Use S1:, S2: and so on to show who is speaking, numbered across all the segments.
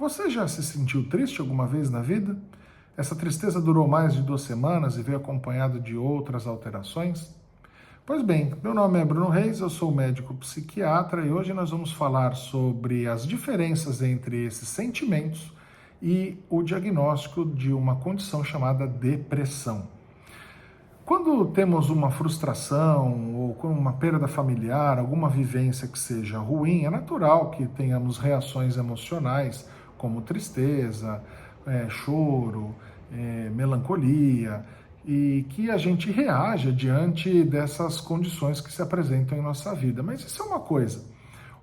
S1: Você já se sentiu triste alguma vez na vida? Essa tristeza durou mais de 2 semanas e veio acompanhado de outras alterações? Pois bem, meu nome é Bruno Reis, eu sou médico psiquiatra e hoje nós vamos falar sobre as diferenças entre esses sentimentos e o diagnóstico de uma condição chamada depressão. Quando temos uma frustração ou com uma perda familiar, alguma vivência que seja ruim, é natural que tenhamos reações emocionais como tristeza, choro, melancolia, e que a gente reaja diante dessas condições que se apresentam em nossa vida. Mas isso é uma coisa.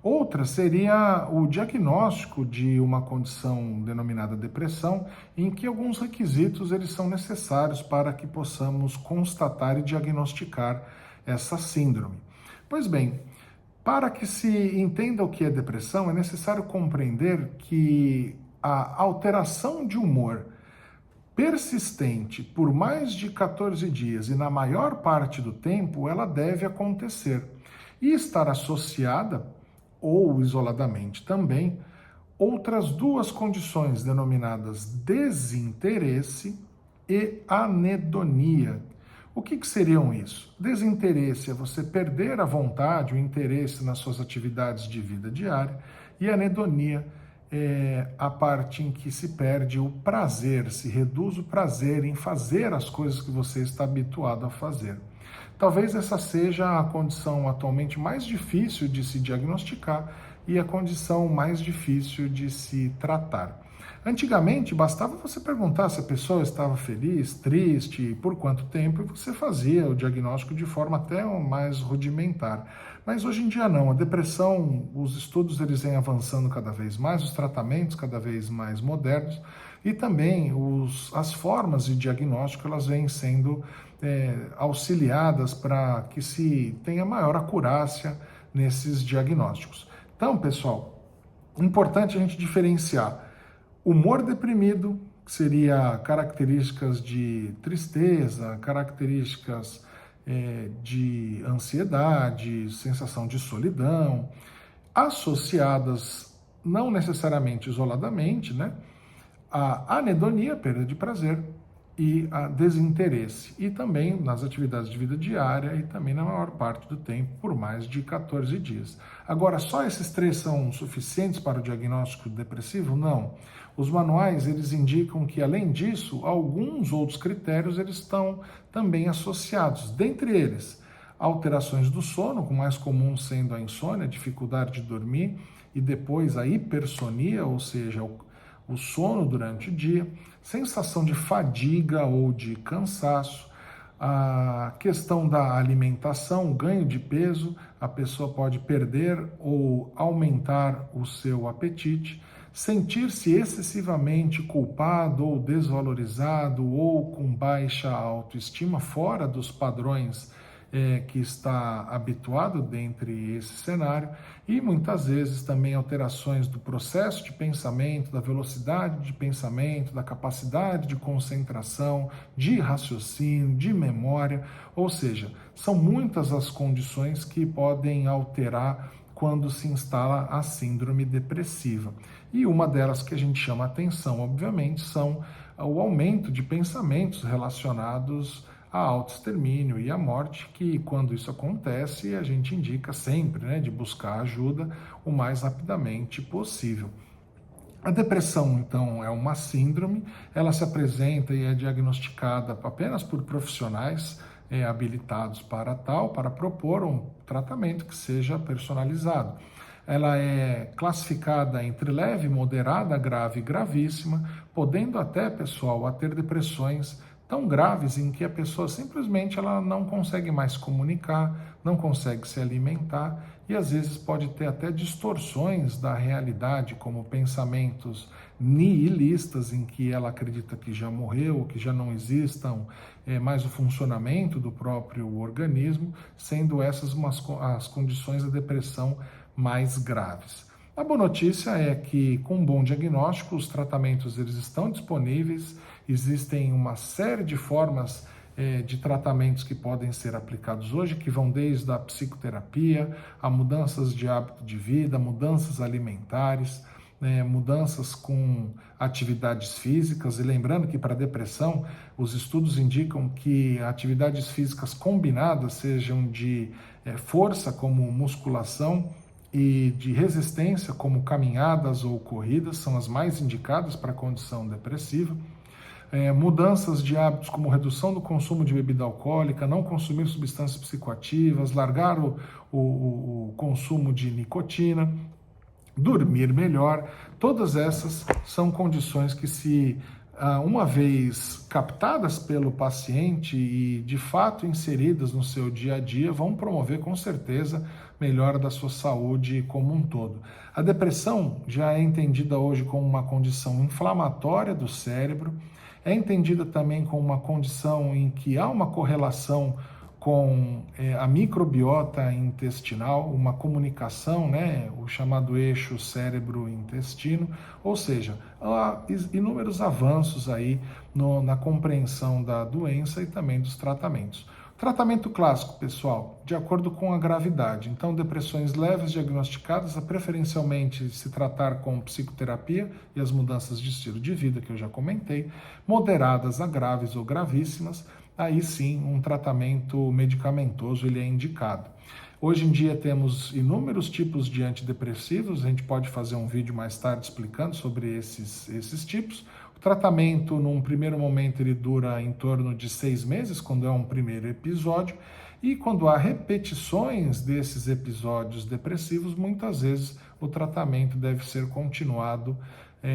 S1: Outra seria o diagnóstico de uma condição denominada depressão, em que alguns requisitos eles são necessários para que possamos constatar e diagnosticar essa síndrome. Pois bem, para que se entenda o que é depressão, é necessário compreender que a alteração de humor persistente por mais de 14 dias e na maior parte do tempo, ela deve acontecer e estar associada ou isoladamente também, outras duas condições denominadas desinteresse e anedonia. O que seriam isso? Desinteresse é você perder a vontade, o interesse nas suas atividades de vida diária, e anedonia é a parte em que se perde o prazer, se reduz o prazer em fazer as coisas que você está habituado a fazer. Talvez essa seja a condição atualmente mais difícil de se diagnosticar e a condição mais difícil de se tratar. Antigamente, bastava você perguntar se a pessoa estava feliz, triste, por quanto tempo, e você fazia o diagnóstico de forma até mais rudimentar. Mas hoje em dia não, a depressão, os estudos eles vêm avançando cada vez mais, os tratamentos cada vez mais modernos, e também as formas de diagnóstico elas vêm sendo auxiliadas para que se tenha maior acurácia nesses diagnósticos. Então, pessoal, importante a gente diferenciar humor deprimido, que seria características de tristeza, características de ansiedade, sensação de solidão, associadas não necessariamente isoladamente, né? A anedonia, perda de prazer, e a desinteresse, e também nas atividades de vida diária e também na maior parte do tempo, por mais de 14 dias. Agora, só esses três são suficientes para o diagnóstico depressivo? Não. Os manuais, eles indicam que, além disso, alguns outros critérios eles estão também associados, dentre eles, alterações do sono, o mais comum sendo a insônia, a dificuldade de dormir, e depois a hipersonia, ou seja, o sono durante o dia, sensação de fadiga ou de cansaço, a questão da alimentação, ganho de peso, a pessoa pode perder ou aumentar o seu apetite, sentir-se excessivamente culpado ou desvalorizado ou com baixa autoestima, fora dos padrões que está habituado dentre esse cenário, e muitas vezes também alterações do processo de pensamento, da velocidade de pensamento, da capacidade de concentração, de raciocínio, de memória, ou seja, são muitas as condições que podem alterar quando se instala a síndrome depressiva. E uma delas que a gente chama atenção, obviamente, são o aumento de pensamentos relacionados a autoextermínio e a morte, que quando isso acontece, a gente indica sempre, né, de buscar ajuda o mais rapidamente possível. A depressão, então, é uma síndrome, ela se apresenta e é diagnosticada apenas por profissionais habilitados para tal, para propor um tratamento que seja personalizado. Ela é classificada entre leve, moderada, grave e gravíssima, podendo até, pessoal, a ter depressões tão graves em que a pessoa simplesmente ela não consegue mais se comunicar, não consegue se alimentar e às vezes pode ter até distorções da realidade, como pensamentos nihilistas em que ela acredita que já morreu, que já não existam mais o funcionamento do próprio organismo, sendo essas as condições da depressão mais graves. A boa notícia é que, com um bom diagnóstico, os tratamentos eles estão disponíveis, existem uma série de formas de tratamentos que podem ser aplicados hoje, que vão desde a psicoterapia, a mudanças de hábito de vida, mudanças alimentares, mudanças com atividades físicas, e lembrando que para depressão os estudos indicam que atividades físicas combinadas, sejam de força como musculação e de resistência como caminhadas ou corridas, são as mais indicadas para a condição depressiva. Mudanças de hábitos como redução do consumo de bebida alcoólica, não consumir substâncias psicoativas, largar o consumo de nicotina, dormir melhor, todas essas são condições que, se uma vez captadas pelo paciente e de fato inseridas no seu dia a dia, vão promover com certeza melhora da sua saúde como um todo. A depressão já é entendida hoje como uma condição inflamatória do cérebro, é entendida também como uma condição em que há uma correlação com a microbiota intestinal, uma comunicação, o chamado eixo cérebro-intestino, ou seja, há inúmeros avanços aí na compreensão da doença e também dos tratamentos. Tratamento clássico, pessoal, de acordo com a gravidade. Então, depressões leves diagnosticadas, preferencialmente se tratar com psicoterapia e as mudanças de estilo de vida que eu já comentei, moderadas a graves ou gravíssimas, aí sim um tratamento medicamentoso ele é indicado. Hoje em dia temos inúmeros tipos de antidepressivos, a gente pode fazer um vídeo mais tarde explicando sobre esses tipos. O tratamento, num primeiro momento, ele dura em torno de 6 meses, quando é um primeiro episódio, e quando há repetições desses episódios depressivos, muitas vezes o tratamento deve ser continuado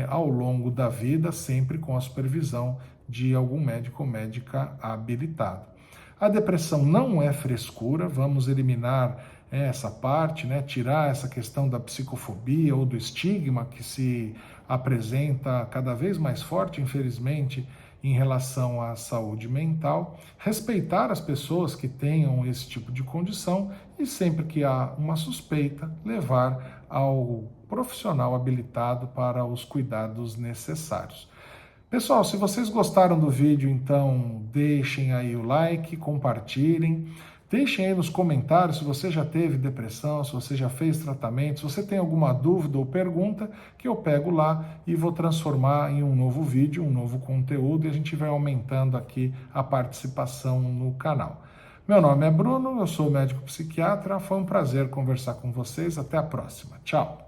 S1: ao longo da vida, sempre com a supervisão de algum médico ou médica habilitado. A depressão não é frescura, vamos eliminar essa parte, tirar essa questão da psicofobia ou do estigma que se apresenta cada vez mais forte, infelizmente, em relação à saúde mental, respeitar as pessoas que tenham esse tipo de condição e, sempre que há uma suspeita, levar ao profissional habilitado para os cuidados necessários. Pessoal, se vocês gostaram do vídeo, então deixem aí o like, compartilhem, deixem aí nos comentários se você já teve depressão, se você já fez tratamento, se você tem alguma dúvida ou pergunta, que eu pego lá e vou transformar em um novo vídeo, um novo conteúdo, e a gente vai aumentando aqui a participação no canal. Meu nome é Bruno, eu sou médico psiquiatra, foi um prazer conversar com vocês, até a próxima. Tchau!